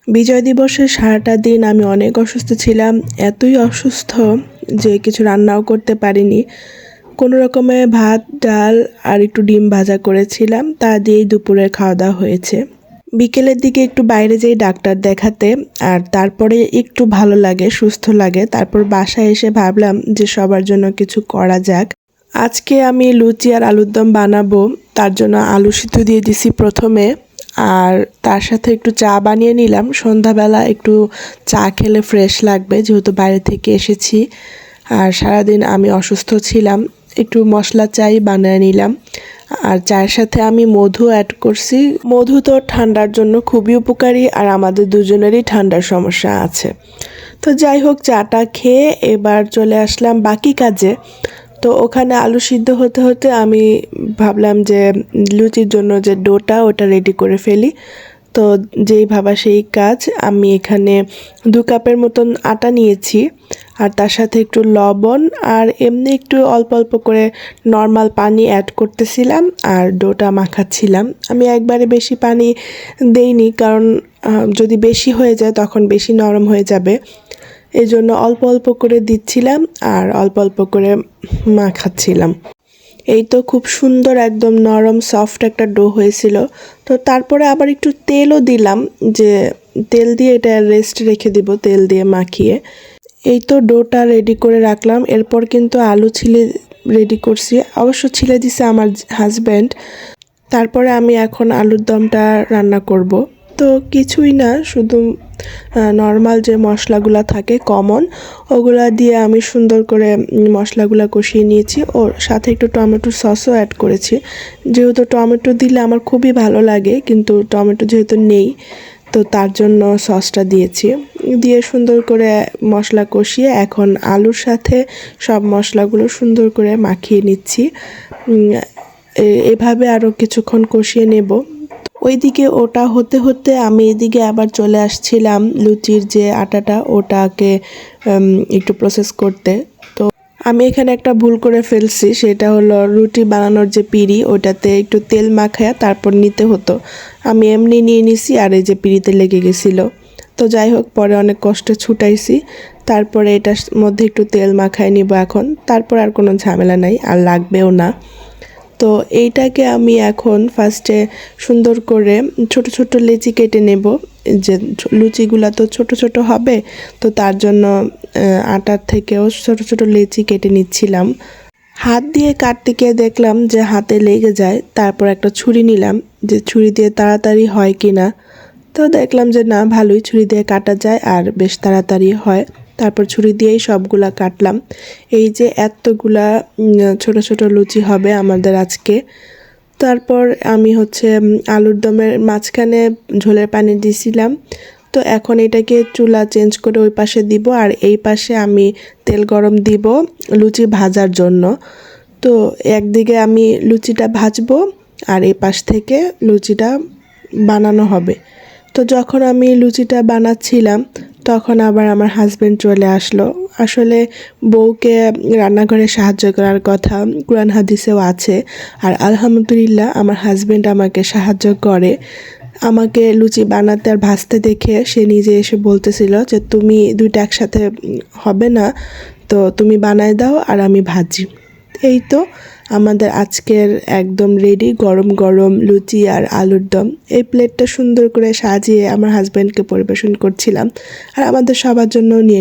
বিজয় দিবসের সারাটা দিন আমি অনেক অসুস্থ ছিলাম, এতই অসুস্থ যে কিছু রান্নাও করতে পারিনি। কোনো রকমে ভাত, ডাল আর একটু ডিম ভাজা করেছিলাম, তা দিয়েই দুপুরের খাওয়া দাওয়া হয়েছে। বিকেলের দিকে একটু বাইরে যাই ডাক্তার দেখাতে, আর তারপরে একটু ভালো লাগে, সুস্থ লাগে। তারপর বাসায় এসে ভাবলাম যে সবার জন্য কিছু করা যাক। আজকে আমি লুচি আর আলুর দম বানাবো, তার জন্য আলু সিদ্ধ দিয়ে দিছি প্রথমে, আর তার সাথে একটু চা বানিয়ে নিলাম। সন্ধ্যাবেলা একটু চা খেলে ফ্রেশ লাগবে, যেহেতু বাইরে থেকে এসেছি আর সারাদিন আমি অসুস্থ ছিলাম। একটু মশলা চাই বানিয়ে নিলাম, আর চায়ের সাথে আমি মধু অ্যাড করছি। মধু তো ঠান্ডার জন্য খুবই উপকারী, আর আমাদের দুজনেরই ঠান্ডার সমস্যা আছে। তো যাই হোক, চাটা খেয়ে এবার চলে আসলাম বাকি কাজে। তো ওখানে আলু সিদ্ধ হতে হতে আমি ভাবলাম যে লুচির জন্য যে ডোটা ওটা রেডি করে ফেলি। তো যেই ভাবা সেই কাজ। আমি এখানে 2 কাপের মতন আটা নিয়েছি, আর তার সাথে একটু লবণ আর এমনি একটু অল্প অল্প করে নর্মাল পানি অ্যাড করতেছিলাম আর ডোটা মাখাচ্ছিলাম। আমি একবারে বেশি পানি দেইনি, কারণ যদি বেশি হয়ে যায় তখন বেশি নরম হয়ে যাবে। এই জন্য অল্প অল্প করে দিচ্ছিলাম আর অল্প অল্প করে মাখাচ্ছিলাম। এই তো খুব সুন্দর একদম নরম সফট একটা ডো হয়েছিল। তো তারপরে আবার একটু তেলও দিলাম, যে তেল দিয়ে এটা রেস্ট রেখে দিব, তেল দিয়ে মাখিয়ে। এই তো ডোটা রেডি করে রাখলাম। এরপর কিন্তু আলু ছিলে রেডি করছি, অবশ্য ছিলে দিছে আমার হাজব্যান্ড। তারপরে আমি এখন আলুর দমটা রান্না করব। তো কিছুই না, শুধু নর্মাল যে মশলাগুলো থাকে কমন, ওগুলা দিয়ে আমি সুন্দর করে মশলাগুলো কষিয়ে নিয়েছি। ওর সাথে একটু টমেটো সসও অ্যাড করেছি, যেহেতু টমেটো দিলে আমার খুবই ভালো লাগে, কিন্তু টমেটো যেহেতু নেই তো তার জন্য সসটা দিয়েছি। দিয়ে সুন্দর করে মশলা কষিয়ে এখন আলুর সাথে সব মশলাগুলো সুন্দর করে মাখিয়ে নিচ্ছি। এভাবে আরও কিছুক্ষণ কষিয়ে নেব। ওইদিকে ওটা হতে হতে আমি এদিকে আবার চলে আসছিলাম লুচির যে আটাটা ওটাকে একটু প্রসেস করতে। তো আমি এখানে একটা ভুল করে ফেলছি, সেটা হলো রুটি বানানোর যে পিঁড়ি ওটাতে একটু তেল মাখায়া তারপর নিতে হতো। আমি এমনি নিয়ে নিছি, আর এই যে পিঁড়িতে লেগে গেছিলো। তো যাই হোক, পরে অনেক কষ্টে ছুটাইছি। তারপরে এটার মধ্যে একটু তেল মাখায় নিব এখন, তারপর আর কোনো ঝামেলা নাই, আর লাগবেও না। তো এইটাকে আমি এখন ফার্স্টে সুন্দর করে ছোট ছোট লেচি কেটে নেব। যে লুচিগুলো তো ছোট ছোট হবে, তো তার জন্য আটার থেকেও ছোট ছোট লেচি কেটে নিচ্ছিলাম। হাত দিয়ে কাটতে গিয়ে দেখলাম যে হাতে লেগে যায়। তারপর একটা ছুরি নিলাম, যে ছুরি দিয়ে তাড়াতাড়ি হয় কি না। তো দেখলাম যে না, ভালোই, ছুরি দিয়ে কাটা যায় আর বেশ তাড়াতাড়ি হয়। তারপর ছুরি দিয়েই সবগুলা কাটলাম। এই যে এতগুলা ছোট ছোট লুচি হবে আমাদের আজকে। তারপর আমি আলুর দমের মাঝখানে ঝোলের পানি দিয়েছিলাম। তো এখন এটাকে চুলা চেঞ্জ করে ওই পাশে দিব, আর এই পাশে আমি তেল গরম দিব লুচি ভাজার জন্য। তো একদিকে আমি লুচিটা ভাজবো, আর এই পাশ থেকে লুচিটা বানানো হবে। তো যখন আমি লুচিটা বানাচ্ছিলাম তখন আবার আমার হাজব্যান্ড চলে আসলো। আসলে বউকে রান্নাঘরে সাহায্য করার কথা কুরআন হাদিসেও আছে, আর আলহামদুলিল্লাহ আমার হাজব্যান্ড আমাকে সাহায্য করে। আমাকে লুচি বানাতে আর ভাজতে দেখে সে নিজে এসে বলতেছিল যে তুমি দুইটা একসাথে হবে না, তো তুমি বানায় দাও আর আমি ভাজি। এই তো আমাদের আজকের একদম রেডি গরম গরম লুচি আর আলুর দম। এই প্লেটটা সুন্দর করে সাজিয়ে আমার হাজব্যান্ডকে পরিবেশন করছিলাম, আর আমাদের সবার জন্য নিয়ে